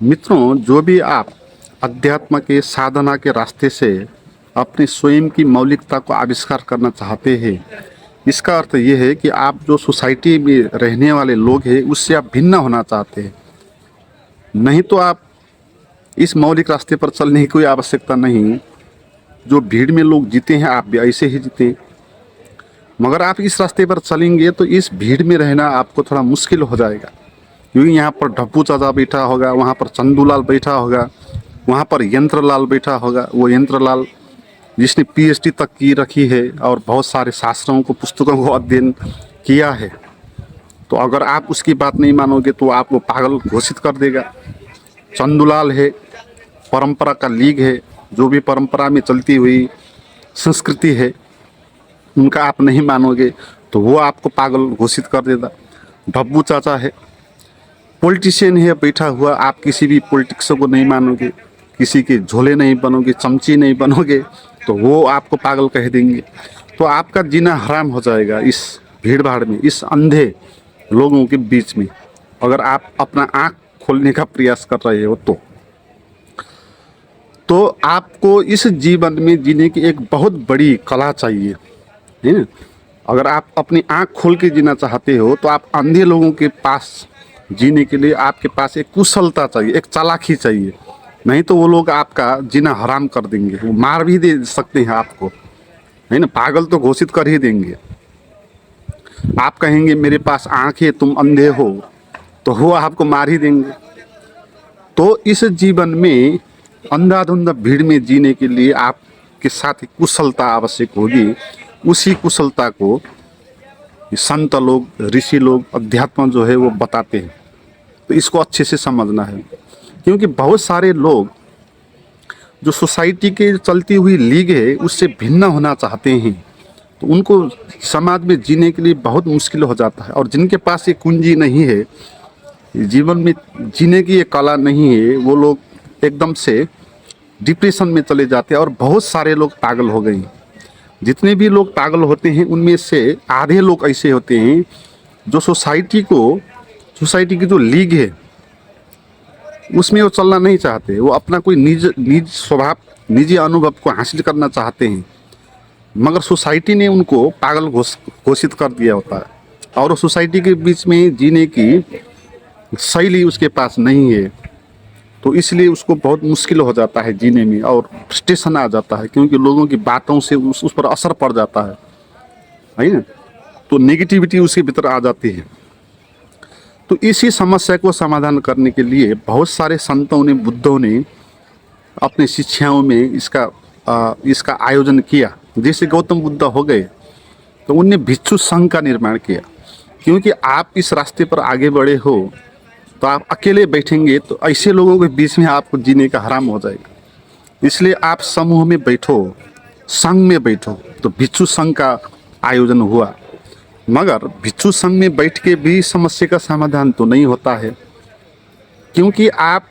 मित्रों, जो भी आप अध्यात्म के साधना के रास्ते से अपनी स्वयं की मौलिकता को आविष्कार करना चाहते हैं, इसका अर्थ ये है कि आप जो सोसाइटी में रहने वाले लोग हैं उससे आप भिन्न होना चाहते हैं। नहीं तो आप इस मौलिक रास्ते पर चलने की कोई आवश्यकता नहीं। जो भीड़ में लोग जीते हैं आप भी ऐसे ही जीते। मगर आप इस रास्ते पर चलेंगे तो इस भीड़ में रहना आपको थोड़ा मुश्किल हो जाएगा, क्योंकि यहाँ पर डब्बू चाचा बैठा होगा, वहाँ पर चंदूलाल बैठा होगा, वहाँ पर यंत्रलाल बैठा होगा। वो यंत्रलाल जिसने पीएचडी तक की रखी है और बहुत सारे शास्त्रों को पुस्तकों को अध्ययन किया है। तो अगर आप उसकी बात नहीं मानोगे तो आपको पागल घोषित कर देगा। चंदूलाल है, परंपरा का लीग है, जो भी परंपरा में चलती हुई संस्कृति है उनका आप नहीं मानोगे तो वो आपको पागल घोषित कर देगा। डब्बू चाचा है, पॉलिटिशियन है बैठा हुआ, आप किसी भी पॉलिटिक्स को नहीं मानोगे, किसी के झोले नहीं बनोगे, चमची नहीं बनोगे तो वो आपको पागल कह देंगे। तो आपका जीना हराम हो जाएगा इस भीड़ भाड़ में, इस अंधे लोगों के बीच में, अगर आप अपना आँख खोलने का प्रयास कर रहे हो तो आपको इस जीवन में जीने की एक बहुत बड़ी कला चाहिए, है ना। अगर आप अपनी आँख खोल के जीना चाहते हो तो आप अंधे लोगों के पास जीने के लिए आपके पास एक कुशलता चाहिए, एक चालाकी चाहिए। नहीं तो वो लोग आपका जीना हराम कर देंगे, वो मार भी दे सकते हैं आपको, है ना। पागल तो घोषित कर ही देंगे। आप कहेंगे मेरे पास आँख है, तुम अंधे हो, तो वो आपको मार ही देंगे। तो इस जीवन में अंधाधुंध भीड़ में जीने के लिए आपके साथ एक कुशलता आवश्यक होगी। उसी कुशलता को संत लोग, ऋषि लोग, अध्यात्म जो है वो बताते हैं। तो इसको अच्छे से समझना है, क्योंकि बहुत सारे लोग जो सोसाइटी के चलती हुई लीग है उससे भिन्न होना चाहते हैं, तो उनको समाज में जीने के लिए बहुत मुश्किल हो जाता है। और जिनके पास ये कुंजी नहीं है, जीवन में जीने की ये कला नहीं है, वो लोग एकदम से डिप्रेशन में चले जाते हैं। और बहुत सारे लोग पागल हो गए। जितने भी लोग पागल होते हैं उनमें से आधे लोग ऐसे होते हैं जो सोसाइटी की जो लीग है उसमें वो चलना नहीं चाहते। वो अपना कोई निज स्वभाव, निजी अनुभव को हासिल करना चाहते हैं, मगर सोसाइटी ने उनको पागल घोषित कर दिया होता है। और सोसाइटी के बीच में जीने की शैली उसके पास नहीं है, तो इसलिए उसको बहुत मुश्किल हो जाता है जीने में, और फ्रस्ट्रेशन आ जाता है, क्योंकि लोगों की बातों से उस पर असर पड़ जाता है ना। तो नेगेटिविटी उसके भीतर आ जाती है। तो इसी समस्या को समाधान करने के लिए बहुत सारे संतों ने, बुद्धों ने अपने शिक्षाओं में इसका आयोजन किया। जैसे गौतम बुद्ध हो गए तो उनने भिक्षु संघ का निर्माण किया, क्योंकि आप इस रास्ते पर आगे बढ़े हो तो आप अकेले बैठेंगे तो ऐसे लोगों के बीच में आपको जीने का हराम हो जाएगा। इसलिए आप समूह में बैठो, संघ में बैठो। तो भिक्षु संघ का आयोजन हुआ, मगर भिक्षु संघ में बैठ के भी समस्या का समाधान तो नहीं होता है, क्योंकि आप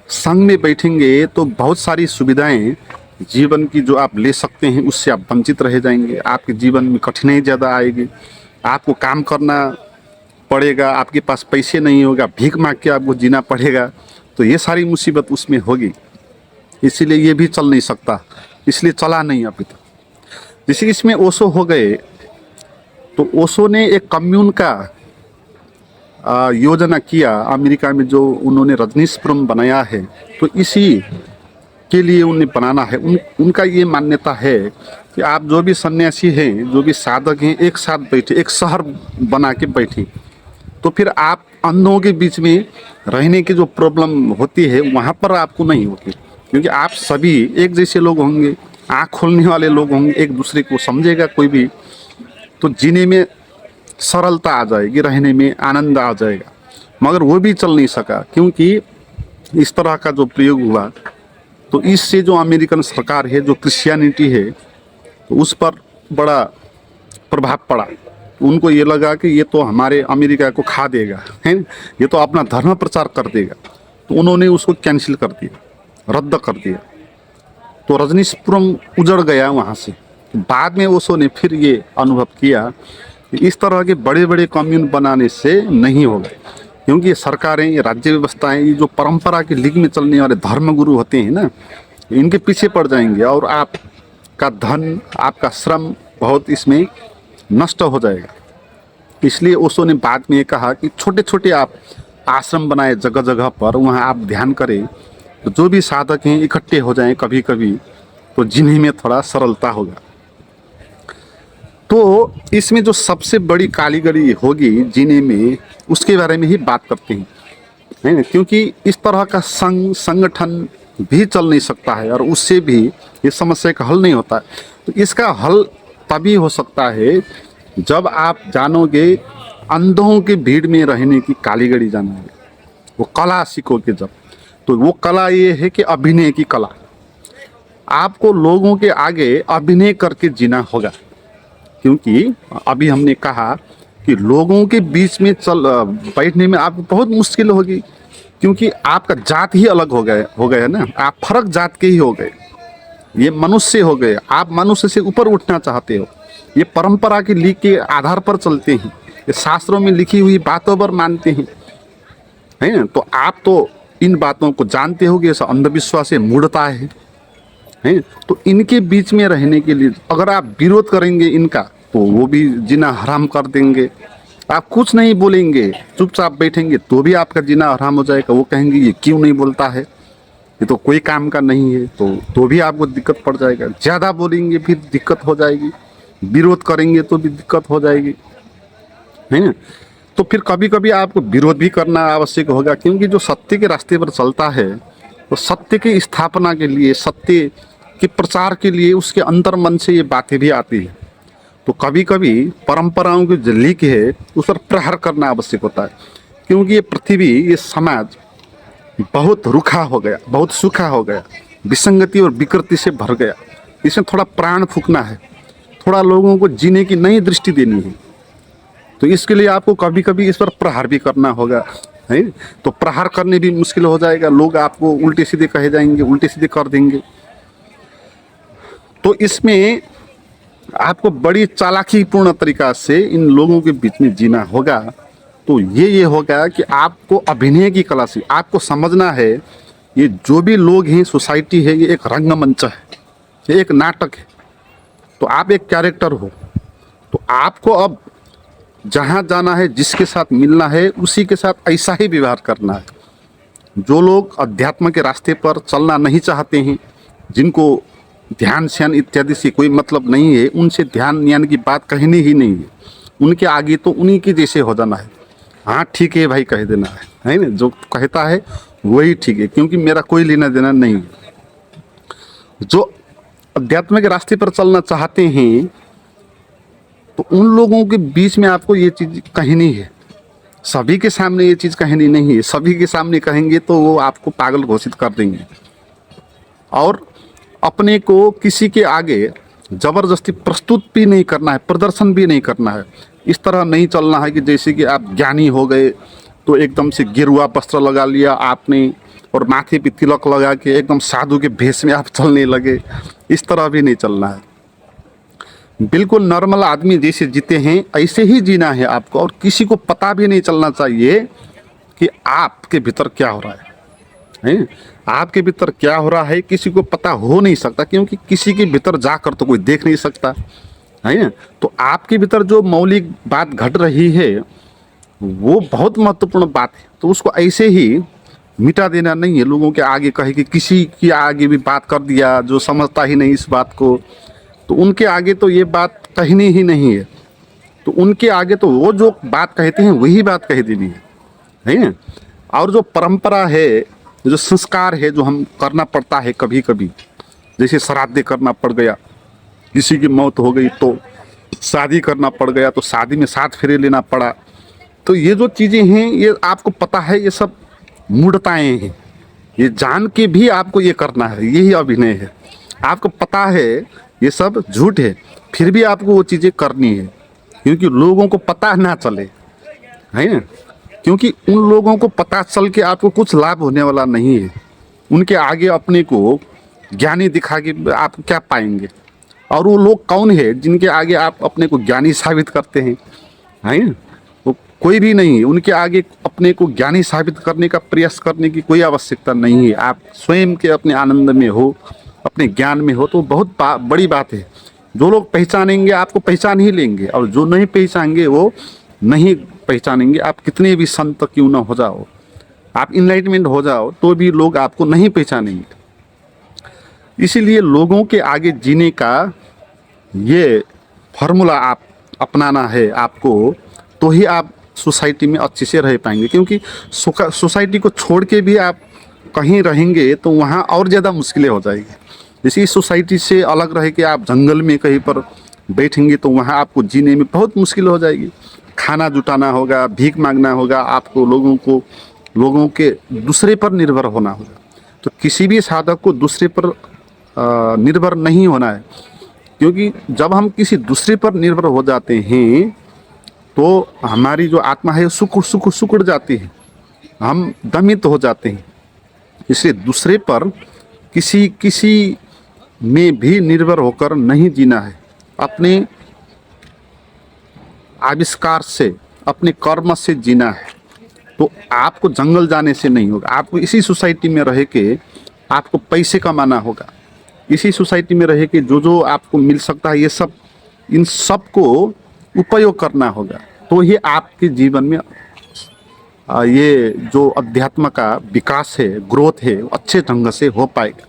संघ में बैठेंगे तो बहुत सारी सुविधाएं जीवन की जो आप ले सकते हैं उससे आप वंचित रह जाएंगे। आपके जीवन में कठिनाई ज़्यादा आएगी, आपको काम करना पड़ेगा, आपके पास पैसे नहीं होगा, भीख मांग के आपको जीना पड़ेगा। तो ये सारी मुसीबत उसमें होगी, इसीलिए ये भी चल नहीं सकता, इसलिए चला नहीं अभी तक। जैसे इसमें ओशो हो गए, तो ओशो ने एक कम्यून का योजना किया अमेरिका में, जो उन्होंने रजनीशपुरम बनाया है। तो इसी के लिए उन्हें बनाना है। उनका ये मान्यता है कि आप जो भी सन्यासी हैं, जो भी साधक हैं, एक साथ बैठे, एक शहर बना के बैठे, तो फिर आप अंधों के बीच में रहने की जो प्रॉब्लम होती है वहाँ पर आपको नहीं होती, क्योंकि आप सभी एक जैसे लोग होंगे, आँख खोलने वाले लोग होंगे, एक दूसरे को समझेगा कोई भी, तो जीने में सरलता आ जाएगी, रहने में आनंद आ जाएगा। मगर वो भी चल नहीं सका, क्योंकि इस तरह का जो प्रयोग हुआ तो इससे जो अमेरिकन सरकार है, जो क्रिश्चियनिटी है, तो उस पर बड़ा प्रभाव पड़ा। उनको ये लगा कि ये तो हमारे अमेरिका को खा देगा, है, ये तो अपना धर्म प्रचार कर देगा। तो उन्होंने उसको कैंसिल कर दिया, रद्द कर दिया। तो रजनीशपुरम उजड़ गया वहाँ से। बाद में ओशो ने फिर ये अनुभव किया कि इस तरह के बड़े बड़े कम्यून बनाने से नहीं होगा, क्योंकि ये सरकारें, ये राज्य व्यवस्थाएं, ये जो परंपरा की लीग में चलने वाले धर्मगुरु होते हैं ना, इनके पीछे पड़ जाएंगे और आपका धन, आपका श्रम बहुत इसमें नष्ट हो जाएगा। इसलिए ओशो ने बाद में ये कहा कि छोटे छोटे आप आश्रम बनाए जगह जगह पर, वहाँ आप ध्यान करें, तो जो भी साधक हैं इकट्ठे हो जाएं कभी कभी, तो जीने में थोड़ा सरलता होगा। तो इसमें जो सबसे बड़ी कारीगरी होगी जीने में, उसके बारे में ही बात करते हैं, है ना। क्योंकि इस तरह का संगठन भी चल नहीं सकता है और उससे भी ये समस्या का हल नहीं होता है। तो इसका हल तभी हो सकता है जब आप जानोगे अंधों की भीड़ में रहने की कारीगरी जानोगे, वो कला सीखोगे जब। तो वो कला ये है कि अभिनय की कला। आपको लोगों के आगे अभिनय करके जीना होगा, क्योंकि अभी हमने कहा कि लोगों के बीच में बैठने में आपको बहुत मुश्किल होगी, क्योंकि आपका जात ही अलग हो गया ना, आप फर्क जात के ही हो गए, ये मनुष्य हो गए, आप मनुष्य से ऊपर उठना चाहते हो, ये परंपरा की लीक के आधार पर चलते हैं, ये शास्त्रों में लिखी हुई बातों पर मानते हैं, है ना। तो आप तो इन बातों को जानते हो कि ऐसा अंधविश्वास से मूढ़ता है। तो इनके बीच में रहने के लिए अगर आप विरोध करेंगे इनका, तो वो भी जीना हराम कर देंगे। आप कुछ नहीं बोलेंगे, चुपचाप बैठेंगे, तो भी आपका जीना हराम हो जाएगा। वो कहेंगे ये क्यों नहीं बोलता है, ये तो कोई काम का नहीं है, तो भी आपको दिक्कत पड़ जाएगा। ज़्यादा बोलेंगे फिर दिक्कत हो जाएगी, विरोध करेंगे तो भी दिक्कत हो जाएगी, है ना। तो फिर कभी कभी आपको विरोध भी करना आवश्यक होगा, क्योंकि जो सत्य के रास्ते पर चलता है, तो सत्य की स्थापना के लिए, सत्य के प्रचार के लिए उसके अंतर मन से ये बातें भी आती है। तो कभी कभी परंपराओं की जो लीक है उस पर प्रहार करना आवश्यक होता है, क्योंकि ये पृथ्वी, ये समाज बहुत रूखा हो गया, बहुत सूखा हो गया, विसंगति और विकृति से भर गया। इसमें थोड़ा प्राण फूंकना है, थोड़ा लोगों को जीने की नई दृष्टि देनी है। तो इसके लिए आपको कभी कभी इस पर प्रहार भी करना होगा, है। तो प्रहार करने भी मुश्किल हो जाएगा, लोग आपको उल्टे सीधे कहे जाएंगे, उल्टे सीधे कर देंगे। तो इसमें आपको बड़ी चालाकीपूर्ण तरीका से इन लोगों के बीच में जीना होगा। तो ये होगा कि आपको अभिनय की कला से आपको समझना है, ये जो भी लोग हैं, सोसाइटी है, ये एक रंगमंच है, ये एक नाटक है। तो आप एक कैरेक्टर हो, तो आपको अब जहाँ जाना है, जिसके साथ मिलना है, उसी के साथ ऐसा ही व्यवहार करना है। जो लोग अध्यात्म के रास्ते पर चलना नहीं चाहते हैं, जिनको ध्यान श्यान इत्यादि से कोई मतलब नहीं है, उनसे ध्यान ज्ञान की बात कहनी ही नहीं है। उनके आगे तो उन्हीं के जैसे हो जाना है, हाँ ठीक है भाई कह देना है ना। जो कहता है वही ठीक है, क्योंकि मेरा कोई लेना देना नहीं है। जो अध्यात्म के रास्ते पर चलना चाहते हैं, तो उन लोगों के बीच में आपको ये चीज़ कहनी है। सभी के सामने ये चीज़ कहनी नहीं है, सभी के सामने कहेंगे तो वो आपको पागल घोषित कर देंगे। और अपने को किसी के आगे ज़बरदस्ती प्रस्तुत भी नहीं करना है, प्रदर्शन भी नहीं करना है। इस तरह नहीं चलना है कि जैसे कि आप ज्ञानी हो गए तो एकदम से गेरुआ वस्त्र लगा लिया आपने और माथे पे तिलक लगा के एकदम साधु के भेष में आप चलने लगे। इस तरह भी नहीं चलना है। बिल्कुल नॉर्मल आदमी जैसे जीते हैं ऐसे ही जीना है आपको, और किसी को पता भी नहीं चलना चाहिए कि आपके भीतर क्या हो रहा है। आपके भीतर क्या हो रहा है किसी को पता हो नहीं सकता, क्योंकि किसी के भीतर जाकर तो कोई देख नहीं सकता, है ना। तो आपके भीतर जो मौलिक बात घट रही है वो बहुत महत्वपूर्ण बात है, तो उसको ऐसे ही मिटा देना नहीं है। लोगों के आगे कहे कि किसी की आगे भी बात कर दिया जो समझता ही नहीं इस बात को, तो उनके आगे तो ये बात कहनी ही नहीं है। तो उनके आगे तो वो जो बात कहते हैं वही बात कह देनी है ना। और जो परंपरा है, जो संस्कार है, जो हम करना पड़ता है कभी कभी, जैसे श्राद्ध करना पड़ गया, किसी की मौत हो गई तो शादी करना पड़ गया, तो शादी में 7 फेरे लेना पड़ा। तो ये जो चीज़ें हैं ये आपको पता है, ये सब मूढ़ताएँ हैं, ये जान के भी आपको ये करना है, यही अभिनय है। आपको पता है ये सब झूठ है, फिर भी आपको वो चीज़ें करनी है, क्योंकि लोगों को पता ना चले, है ना। क्योंकि उन लोगों को पता चल के आपको कुछ लाभ होने वाला नहीं है। उनके आगे अपने को ज्ञानी दिखा के आप क्या पाएंगे? और वो लोग कौन है जिनके आगे आप अपने को ज्ञानी साबित करते हैं, है ना। वो कोई भी नहीं है, उनके आगे अपने को ज्ञानी साबित करने का प्रयास करने की कोई आवश्यकता नहीं है। आप स्वयं के अपने आनंद में हो, अपने ज्ञान में हो, तो बहुत बड़ी बात है। जो लोग पहचानेंगे आपको पहचान ही लेंगे, और जो नहीं पहचानेंगे वो नहीं पहचानेंगे। आप कितने भी संत क्यों ना हो जाओ, आप इनलाइटमेंट हो जाओ, तो भी लोग आपको नहीं पहचानेंगे। इसीलिए लोगों के आगे जीने का ये फार्मूला आप अपनाना है आपको, तो ही आप सोसाइटी में अच्छे से रह पाएंगे। क्योंकि सोसाइटी को छोड़ के भी आप कहीं रहेंगे तो वहाँ और ज़्यादा मुश्किलें हो जाएगी। जैसे इस सोसाइटी से अलग रह के आप जंगल में कहीं पर बैठेंगे तो वहाँ आपको जीने में बहुत मुश्किल हो जाएगी। खाना जुटाना होगा, भीख मांगना होगा आपको, लोगों के दूसरे पर निर्भर होना होगा। तो किसी भी साधक को दूसरे पर निर्भर नहीं होना है, क्योंकि जब हम किसी दूसरे पर निर्भर हो जाते हैं तो हमारी जो आत्मा है सुकुड़ जाती है, हम दमित हो जाते हैं। इसलिए दूसरे पर किसी में भी निर्भर होकर नहीं जीना है। अपने आविष्कार से, अपने कर्म से जीना है। तो आपको जंगल जाने से नहीं होगा, आपको इसी सोसाइटी में रह के आपको पैसे कमाना होगा। इसी सोसाइटी में रह के जो आपको मिल सकता है, ये सब, इन सब को उपयोग करना होगा। तो ये आपके जीवन में ये जो अध्यात्म का विकास है, ग्रोथ है, अच्छे ढंग से हो पाएगा।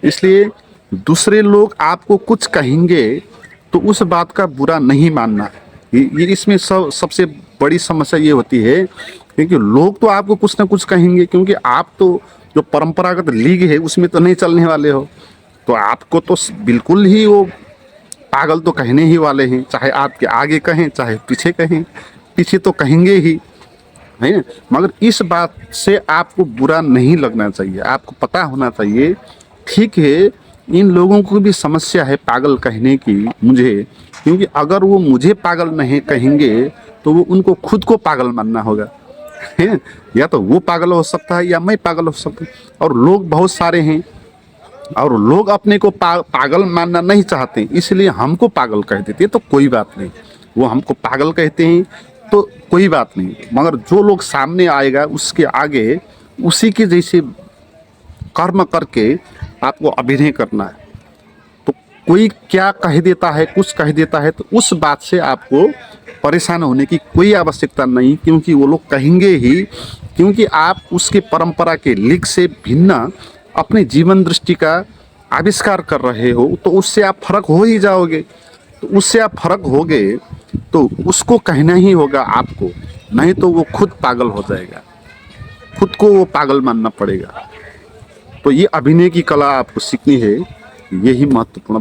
इसलिए दूसरे लोग आपको कुछ कहेंगे तो उस बात का बुरा नहीं मानना है। ये इसमें सबसे बड़ी समस्या ये होती है, क्योंकि लोग तो आपको कुछ ना कुछ कहेंगे, क्योंकि आप तो जो परंपरागत लीग है उसमें तो नहीं चलने वाले हो। तो आपको तो बिल्कुल ही वो पागल तो कहने ही वाले हैं, चाहे आपके आगे कहें चाहे पीछे कहें, पीछे तो कहेंगे ही, है। मगर इस बात से आपको बुरा नहीं लगना चाहिए। आपको पता होना चाहिए, ठीक है, इन लोगों को भी समस्या है पागल कहने की मुझे, क्योंकि अगर वो मुझे पागल नहीं कहेंगे तो वो उनको खुद को पागल मानना होगा, है। या तो वो पागल हो सकता है या मैं पागल हो सकता हूँ। और लोग बहुत सारे हैं और लोग अपने को पागल मानना नहीं चाहते, इसलिए हमको पागल कह देते हैं। तो कोई बात नहीं, वो हमको पागल कहते हैं तो कोई बात नहीं। मगर जो लोग सामने आएगा उसके आगे उसी के जैसे कर्म करके आपको अभिनय करना है। तो कोई क्या कह देता है, कुछ कह देता है, तो उस बात से आपको परेशान होने की कोई आवश्यकता नहीं, क्योंकि वो लोग कहेंगे ही। क्योंकि आप उसके परंपरा के लीक से भिन्न अपने जीवन दृष्टि का आविष्कार कर रहे हो, तो उससे आप फर्क हो ही जाओगे। तो उससे आप फर्क होगे तो उसको कहना ही होगा आपको, नहीं तो वो खुद पागल हो जाएगा, खुद को वो पागल मानना पड़ेगा। तो ये अभिनय की कला आपको सीखनी है, यही महत्वपूर्ण